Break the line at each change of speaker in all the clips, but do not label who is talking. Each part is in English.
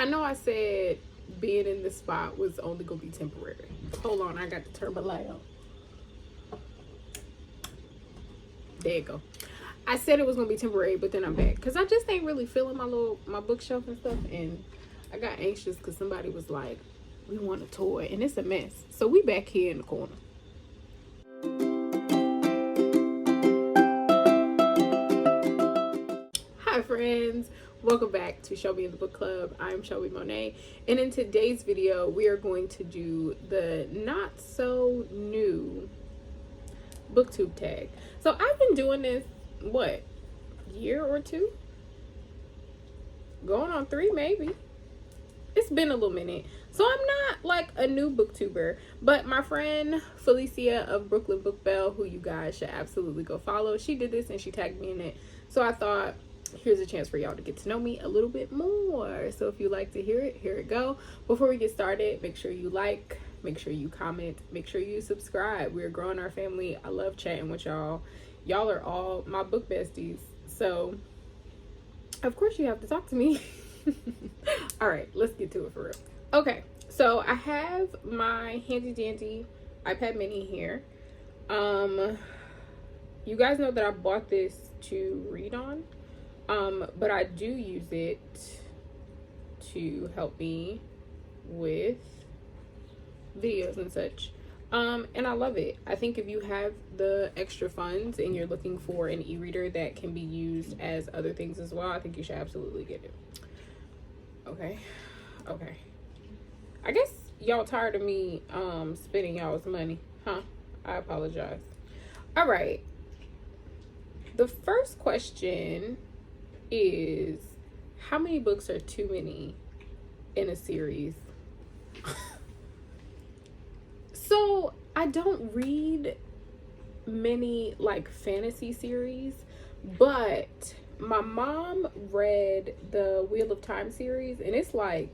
I know I said being in this spot was only gonna be temporary. Hold on, I got to turn my light on. There you go. I said it was gonna be temporary, but then I'm back because I just ain't really feeling my bookshelf and stuff, and I got anxious because somebody was like, "We want a toy," and it's a mess. So we back here in the corner. Hi friends, welcome back to Shelby in the Book Club. I'm Shelby Monet, and in today's video we are going to do the not so new booktube tag. So I've been doing this year or two, going on 3 maybe. It's been a little minute, so I'm not like a new booktuber, but my friend Felicia of Brooklyn Book Bell, who you guys should absolutely go follow, she did this and she tagged me in it. So I thought, here's a chance for y'all to get to know me a little bit more. So if you like to hear it, here it go. Before we get started, make sure you like, make sure you comment, make sure you subscribe. We're growing our family. I love chatting with y'all. Y'all are all my book besties, so of course you have to talk to me. All right, let's get to it for real. Okay, so I have my handy dandy iPad mini here. You guys know that I bought this to read on, but I do use it to help me with videos and such. And I love it. I think if you have the extra funds and you're looking for an e-reader that can be used as other things as well, I think you should absolutely get it. Okay. I guess y'all tired of me spending y'all's money, huh? I apologize. All right. The first question is, how many books are too many in a series? So I don't read many like fantasy series, but my mom read the Wheel of Time series, and it's like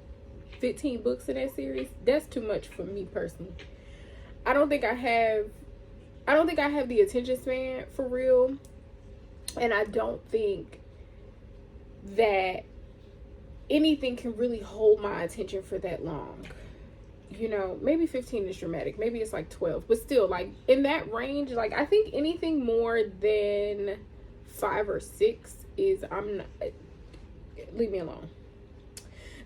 15 books in that series. That's too much for me personally. I don't think I have the attention span for real, and I don't think that anything can really hold my attention for that long. You know, maybe 15 is dramatic. Maybe it's like 12, but still, like in that range, like I think anything more than 5 or 6 is, leave me alone.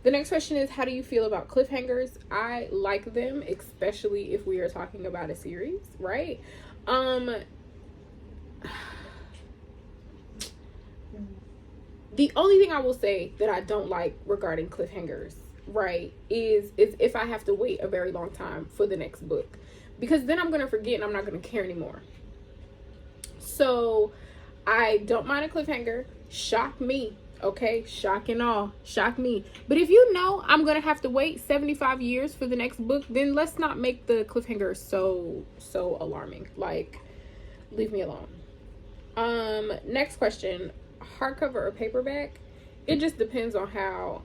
The next question is, how do you feel about cliffhangers? I like them, especially if we are talking about a series, right? The only thing I will say that I don't like regarding cliffhangers, right, is if I have to wait a very long time for the next book, because then I'm going to forget and I'm not going to care anymore. So I don't mind a cliffhanger. Shock me, okay? Shock and all. Shock me. But if you know I'm going to have to wait 75 years for the next book, then let's not make the cliffhanger so alarming. Like, leave me alone. Next question. Hardcover or paperback? It just depends on how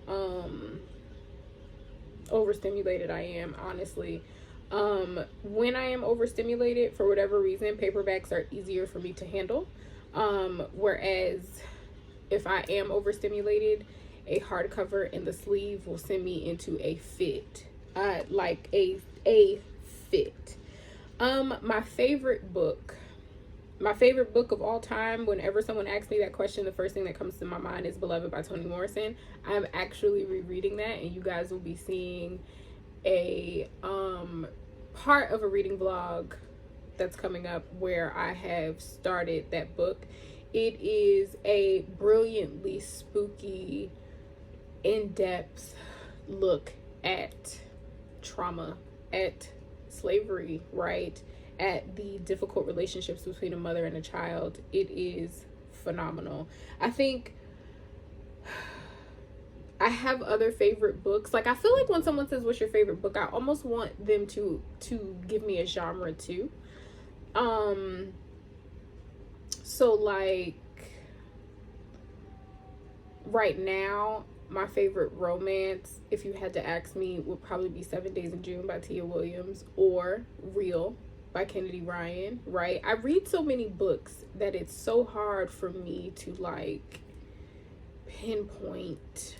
overstimulated I am, honestly. When I am overstimulated, for whatever reason, paperbacks are easier for me to handle. Whereas if I am overstimulated, a hardcover and the sleeve will send me into a fit. Like a fit. My favorite book of all time, whenever someone asks me that question, the first thing that comes to my mind is Beloved by Toni Morrison. I'm actually rereading that, and you guys will be seeing a part of a reading vlog that's coming up where I have started that book. It is a brilliantly spooky, in-depth look at trauma, at slavery, right? At the difficult relationships between a mother and a child. It is phenomenal. I think I have other favorite books. Like, I feel like when someone says, what's your favorite book, I almost want them to give me a genre too. So like right now, my favorite romance, if you had to ask me, would probably be 7 Days in June by Tia Williams, or Real by Kennedy Ryan, right? I read so many books that it's so hard for me to like pinpoint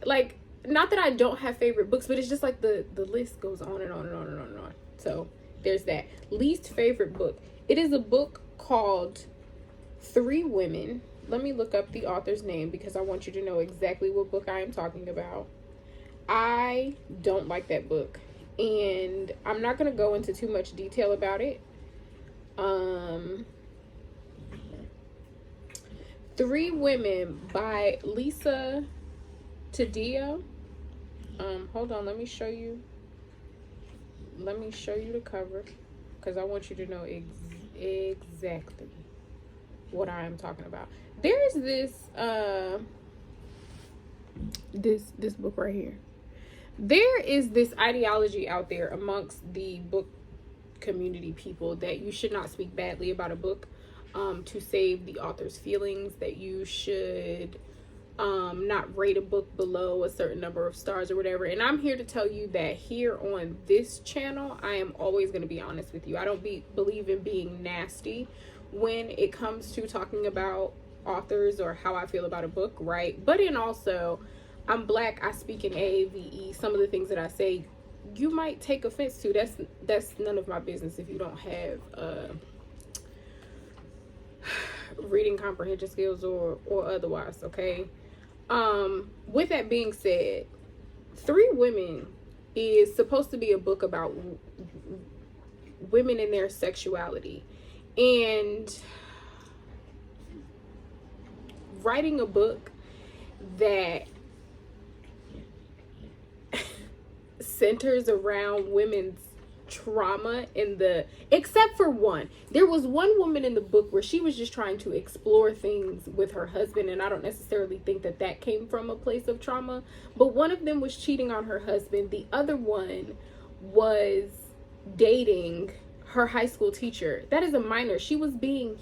like, not that I don't have favorite books, but it's just like the list goes on and on and on and on and on. So there's that. Least favorite book. It is a book called Three Women. Let me look up the author's name because I want you to know exactly what book I am talking about. I don't like that book, and I'm not going to go into too much detail about it. Three Women by Lisa Taddeo. Hold on, let me show you the cover because I want you to know exactly what I am talking about. There's this this book right here. There is this ideology out there amongst the book community people that you should not speak badly about a book to save the author's feelings, that you should not rate a book below a certain number of stars or whatever. And I'm here to tell you that here on this channel, I am always going to be honest with you. I don't believe in being nasty when it comes to talking about authors or how I feel about a book, right? But then also, I'm Black, I speak in AAVE. Some of the things that I say, you might take offense to. That's none of my business if you don't have reading comprehension skills or otherwise, okay? With that being said, Three Women is supposed to be a book about women and their sexuality. And writing a book that centers around women's trauma except for one. There was one woman in the book where she was just trying to explore things with her husband, and I don't necessarily think that came from a place of trauma, but one of them was cheating on her husband. The other one was dating her high school teacher. That is a minor. She was being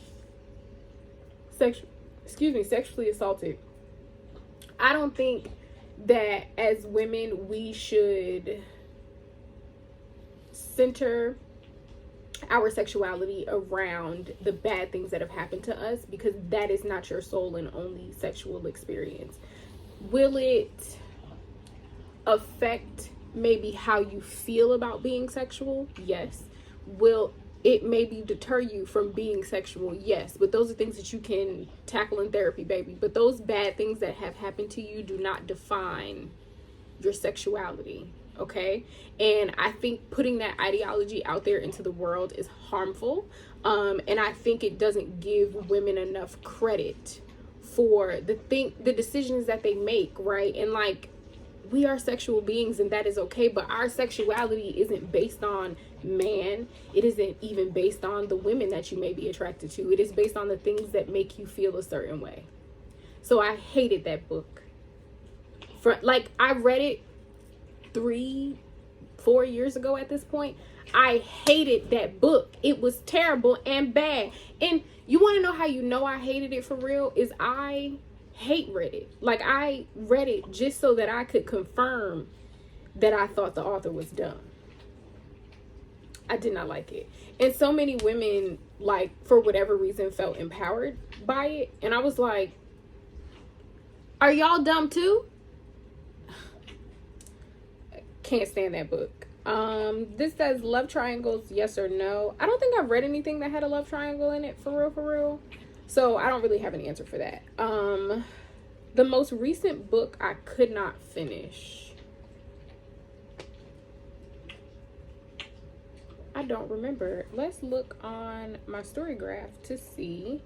sexually assaulted. I don't think that as women we should center our sexuality around the bad things that have happened to us, because that is not your sole and only sexual experience. Will it affect maybe how you feel about being sexual? Yes. Will it maybe deter you from being sexual? Yes. But those are things that you can tackle in therapy, baby. But those bad things that have happened to you do not define your sexuality, okay? And I think putting that ideology out there into the world is harmful. And I think it doesn't give women enough credit for the decisions that they make, right? And like, we are sexual beings and that is okay, but our sexuality isn't based on man. It isn't even based on the women that you may be attracted to. It is based on the things that make you feel a certain way. So I hated that book. I read it 3-4 years ago at this point. I hated that book. It was terrible and bad. And you want to know how you know I hated it for real? Is I read it. Like, I read it just so that I could confirm that I thought the author was dumb. I did not like it. And so many women, like, for whatever reason, felt empowered by it. And I was like, are y'all dumb too? Can't stand that book. This says love triangles, yes or no. I don't think I've read anything that had a love triangle in it, for real. So I don't really have an answer for that. The most recent book I could not finish. I don't remember. Let's look on my story graph to see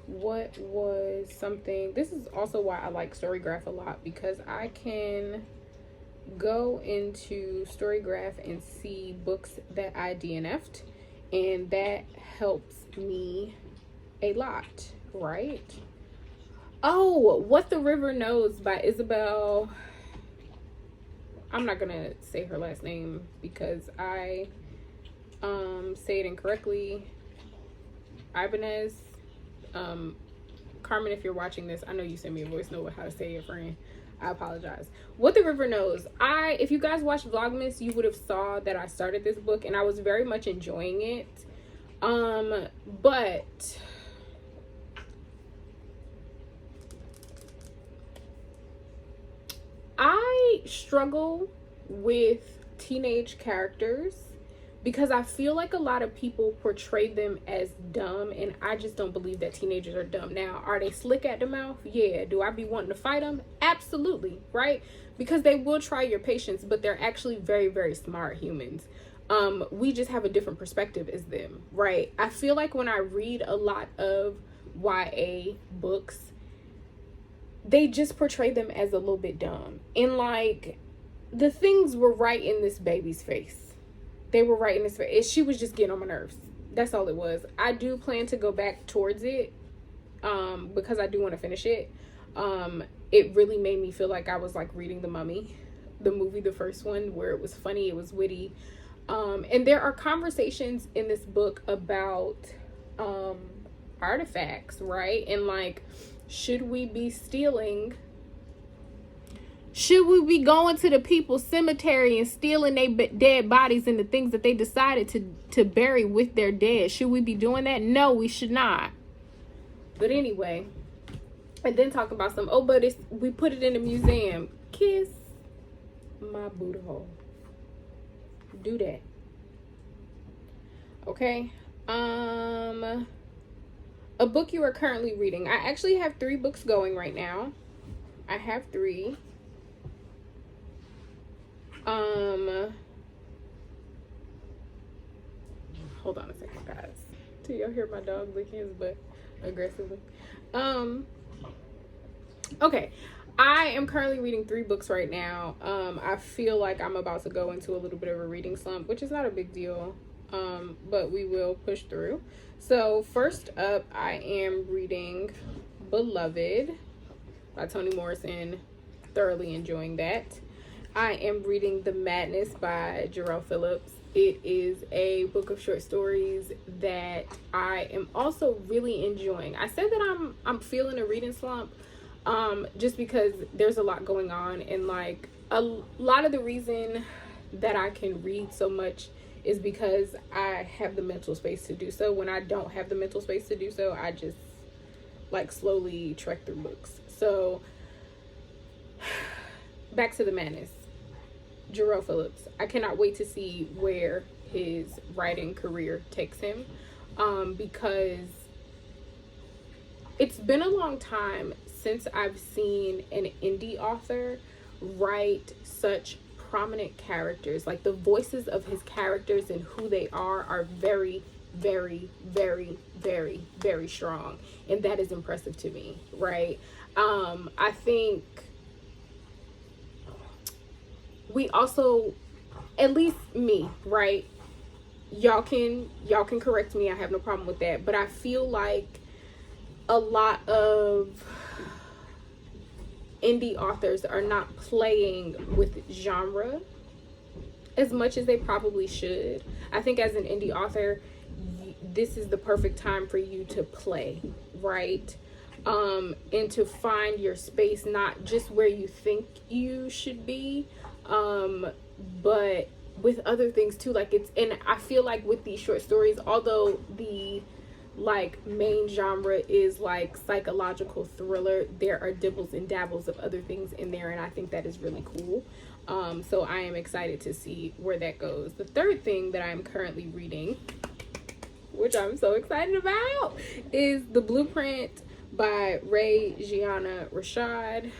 what was something. This is also why I like Storygraph a lot, because I can go into Storygraph and see books that I DNF'd, and that helps me a lot, right? Oh, What the River Knows by Isabel. I'm not gonna say her last name because I say it incorrectly. Ibanez. Carmen, if you're watching this, I know you sent me a voice note with how to say it, friend. I apologize. What the River Knows. If you guys watched Vlogmas, you would have saw that I started this book and I was very much enjoying it. But I struggle with teenage characters because I feel like a lot of people portray them as dumb, and I just don't believe that teenagers are dumb. Now, are they slick at the mouth? Yeah. Do I be wanting to fight them? Absolutely, right? Because they will try your patience, but they're actually very, very smart humans. We just have a different perspective as them, right? I feel like when I read a lot of YA books, they just portray them as a little bit dumb. And like, the things were right in this baby's face. They were right in his face. She was just getting on my nerves. That's all it was. I do plan to go back towards it because I do want to finish it. It really made me feel like I was like reading The Mummy, the movie, the first one, where it was funny, it was witty. And there are conversations in this book about artifacts, right? And like, should we be stealing? Should we be going to the people's cemetery and stealing their dead bodies and the things that they decided to bury with their dead? Should we be doing that? No, we should not. But anyway, and then talking about some, oh, but we put it in a museum. Kiss my booty hole. Do that. Okay. A book you are currently reading. I actually have 3 books going right now. I have 3. Hold on a second, guys. Do y'all hear my dog licking his butt aggressively? Okay. I am currently reading 3 books right now. I feel like I'm about to go into a little bit of a reading slump, which is not a big deal. But we will push through. So first up, I am reading Beloved by Toni Morrison. Thoroughly enjoying that. I am reading The Madness by Jarrell Phillips. It is a book of short stories that I am also really enjoying. I said that I'm feeling a reading slump just because there's a lot going on, and like a lot of the reason that I can read so much is because I have the mental space to do so. When I don't have the mental space to do so, I just like slowly trek through books. So back to The Madness. Jarrell Phillips. I cannot wait to see where his writing career takes him, because it's been a long time since I've seen an indie author write such prominent characters. Like, the voices of his characters and who they are very, very, very, very, very strong, and that is impressive to me, right? I think we also, at least me, right? Y'all can correct me. I have no problem with that. But I feel like a lot of indie authors are not playing with genre as much as they probably should. I think as an indie author, this is the perfect time for you to play, right? And to find your space, not just where you think you should be, but with other things too. Like, it's, and I feel like with these short stories, although the like main genre is like psychological thriller, there are dibbles and dabbles of other things in there, and I think that is really cool. So I am excited to see where that goes. The third thing that I'm currently reading, which I'm so excited about, is The Blueprint by Ray Gianna Rashad.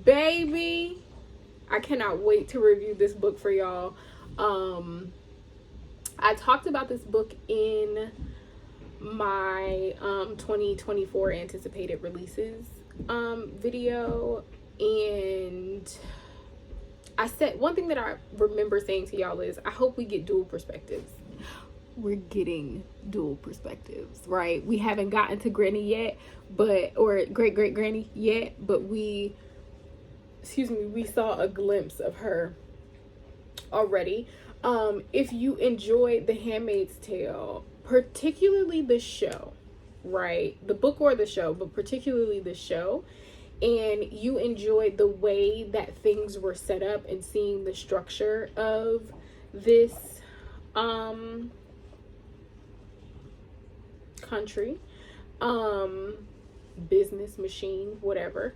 Baby, I cannot wait to review this book for y'all. I talked about this book in my 2024 anticipated releases video, and I said one thing that I remember saying to y'all is, I hope we get dual perspectives. We're getting dual perspectives, right? We haven't gotten to Granny yet, or great granny yet, but we saw a glimpse of her already. If you enjoyed The Handmaid's Tale, particularly the show, right? The book or the show, but particularly the show, and you enjoyed the way that things were set up and seeing the structure of this country, business machine, whatever,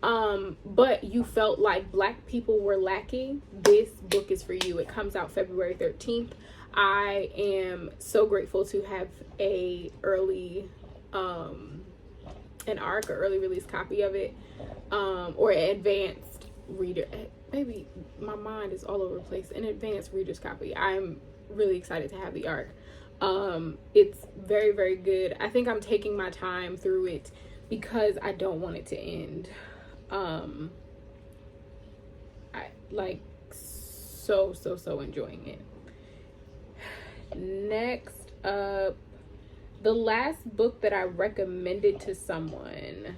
but you felt like Black people were lacking, this book is for you. It comes out February 13th. I am so grateful to have a early an ARC, or early release copy of it, or an advanced reader. Maybe my mind is all over the place. An advanced reader's copy. I'm really excited to have the ARC. It's very, very good. I think I'm taking my time through it because I don't want it to end. I like so enjoying it. Next up, the last book that I recommended to someone,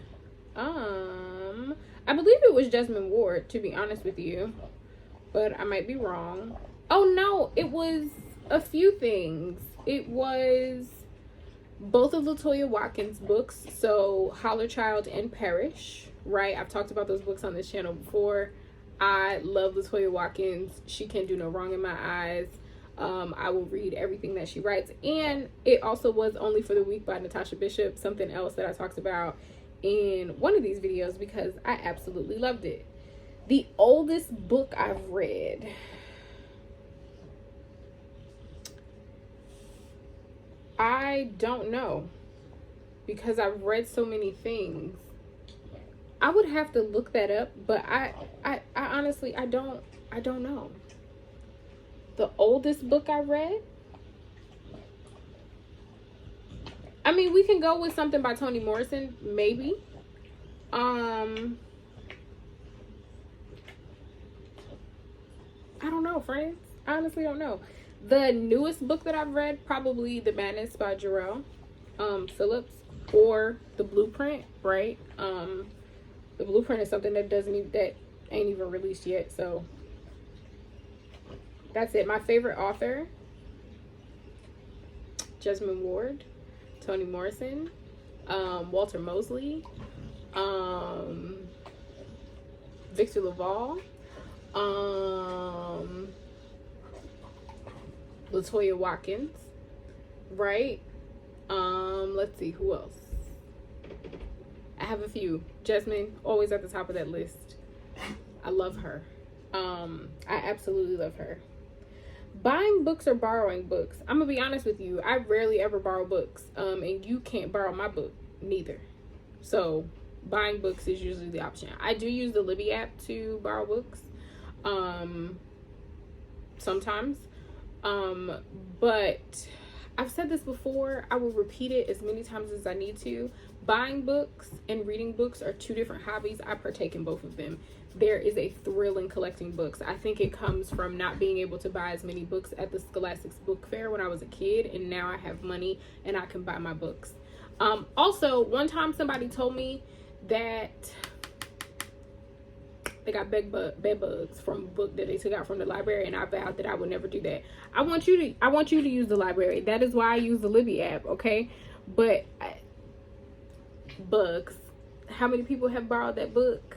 I believe it was Jesmyn Ward, to be honest with you, but I might be wrong. Oh no, it was a few things. It was both of LaToya Watkins' books, so Holler Child and Perish, right? I've talked about those books on this channel before. I love LaToya Watkins. She can do no wrong in my eyes. I will read everything that she writes. And it also was Only for the Weak by Natasha Bishop, something else that I talked about in one of these videos because I absolutely loved it. The oldest book I've read, I don't know, because I've read so many things. I would have to look that up, but I honestly, I don't know. The oldest book I read? I mean, we can go with something by Toni Morrison, maybe. I don't know, friends. I honestly don't know. The newest book that I've read, probably The Madness by Jarrell Phillips, or The Blueprint, right? The Blueprint is something that ain't even released yet, so that's it. My favorite author, Jesmyn Ward, Toni Morrison, Walter Mosley, Victor Laval, LaToya Watkins, right? Let's see, who else? I have a few. Jesmyn, always at the top of that list. I love her. I absolutely love her. Buying books or borrowing books? I'm gonna be honest with you. I rarely ever borrow books. And you can't borrow my book neither. So buying books is usually the option. I do use the Libby app to borrow books. Sometimes. But I've said this before. I will repeat it as many times as I need to. Buying books and reading books are two different hobbies. I partake in both of them. There is a thrill in collecting books. I think it comes from not being able to buy as many books at the Scholastic's book fair when I was a kid, and now I have money and I can buy my books. Also, one time somebody told me that they got bed bugs from a book that they took out from the library, and I vowed that I would never do that. I want you to use the library. That is why I use the Libby app, okay? But bugs. How many people have borrowed that book?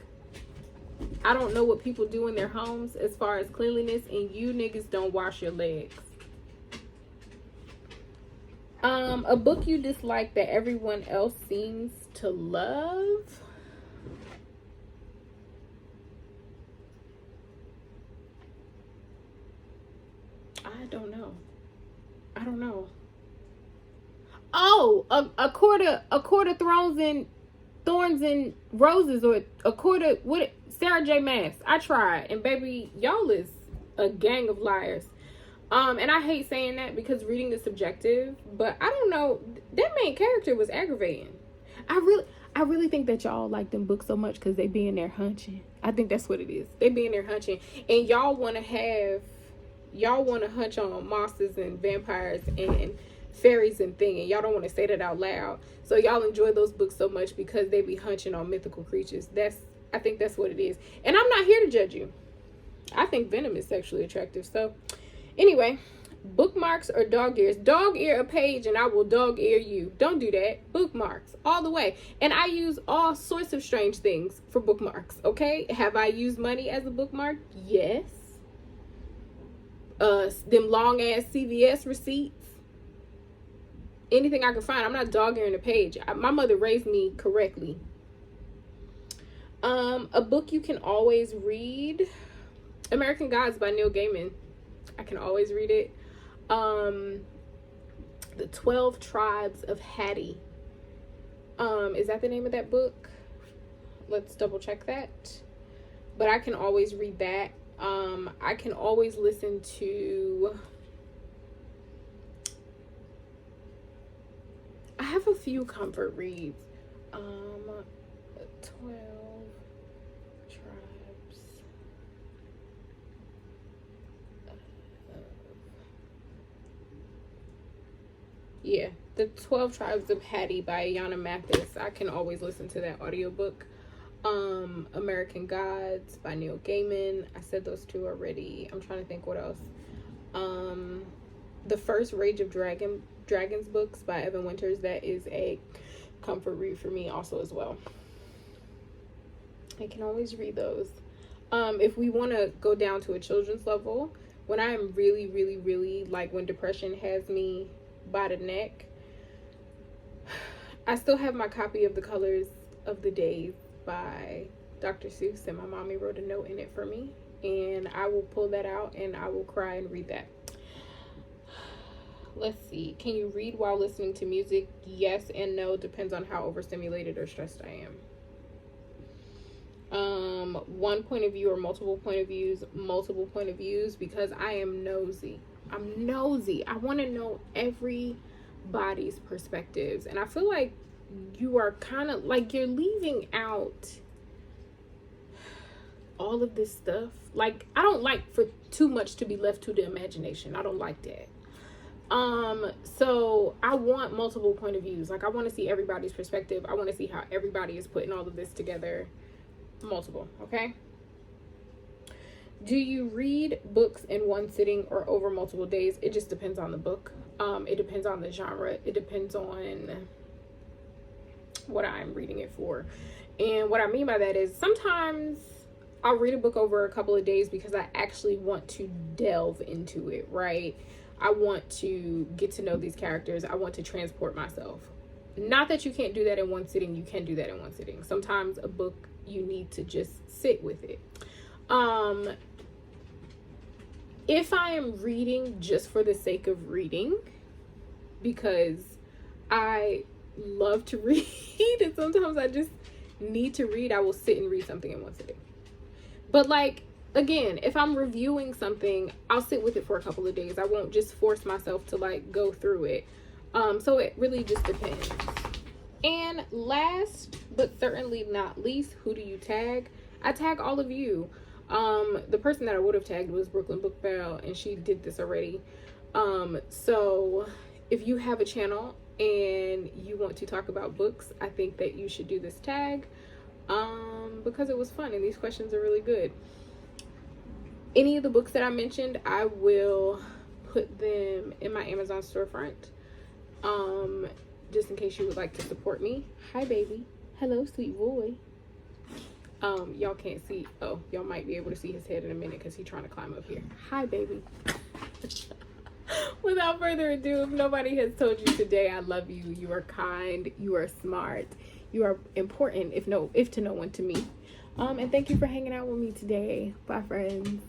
I don't know what people do in their homes as far as cleanliness, and you niggas don't wash your legs. A book you dislike that everyone else seems to love? I don't know. Oh, a quarter thorns and roses, or a quarter, what, Sarah J Maas. I tried, and baby, y'all is a gang of liars. And I hate saying that because reading is subjective, but I don't know, that main character was aggravating. I really think that y'all like them books so much because they be in there hunching. I think that's what it is. They be in there hunching, and y'all want to hunch on monsters and vampires and fairies and thing, and y'all don't want to say that out loud. So y'all enjoy those books so much because they be hunching on mythical creatures. I think that's what it is. And I'm not here to judge you. I think Venom is sexually attractive. So anyway, bookmarks or dog ears? Dog ear a page and I will dog ear you. Don't do that. Bookmarks all the way. And I use all sorts of strange things for bookmarks, okay? Have I used money as a bookmark? Yes. Them long ass CVS receipts. Anything I can find. I'm not dog earing a page. My mother raised me correctly. A book you can always read, American Gods by Neil Gaiman. I can always read it. The 12 Tribes of Hattie. Is that the name of that book? Let's double check that. But I can always read that. I can always listen to... I have a few comfort reads. 12 Tribes. Yeah, The 12 Tribes of Hattie by Ayanna Mathis. I can always listen to that audiobook. American Gods by Neil Gaiman. I said those two already. I'm trying to think what else. The first Rage of Dragons books by Evan Winters. That is a comfort read for me also as well. I can always read those. If we want to go down to a children's level, when I am really like when depression has me by the neck, I still have my copy of The Colors of the Days by Dr. Seuss, and my mommy wrote a note in it for me, and I will pull that out and I will cry and read that. Let's see. Can you read while listening to music? Yes and no. Depends on how overstimulated or stressed I am. One point of view or multiple point of views? Multiple point of views, because I am nosy. I'm nosy. I want to know everybody's perspectives, and I feel like you are kind of like you're leaving out all of this stuff. Like, I don't like for too much to be left to the imagination. I don't like that. So I want multiple point of views. Like, I want to see everybody's perspective. I want to see how everybody is putting all of this together. Multiple, okay? Do you read books in one sitting or over multiple days? It just depends on the book. It depends on the genre. It depends on what I'm reading it for. And what I mean by that is sometimes I'll read a book over a couple of days because I actually want to delve into it, right? I want to get to know these characters. I want to transport myself. Not that you can't do that in one sitting. You can do that in one sitting. Sometimes a book, you need to just sit with it. If I am reading just for the sake of reading, because I love to read and sometimes I just need to read, I will sit and read something in one sitting. But like, again, if I'm reviewing something, I'll sit with it for a couple of days. I won't just force myself to like go through it. So it really just depends. And last but certainly not least, who do you tag? I tag all of you. The person that I would have tagged was Brooklyn Book Bell, and she did this already. So if you have a channel and you want to talk about books, I think that you should do this tag, because it was fun and these questions are really good. Any of the books that I mentioned, I will put them in my Amazon storefront, just in case you would like to support me. Hi, baby. Hello, sweet boy. Y'all can't see. Oh, y'all might be able to see his head in a minute because he's trying to climb up here. Hi, baby. Without further ado, if nobody has told you today, I love you. You are kind. You are smart. You are important, if to no one to me. And thank you for hanging out with me today. Bye, friends.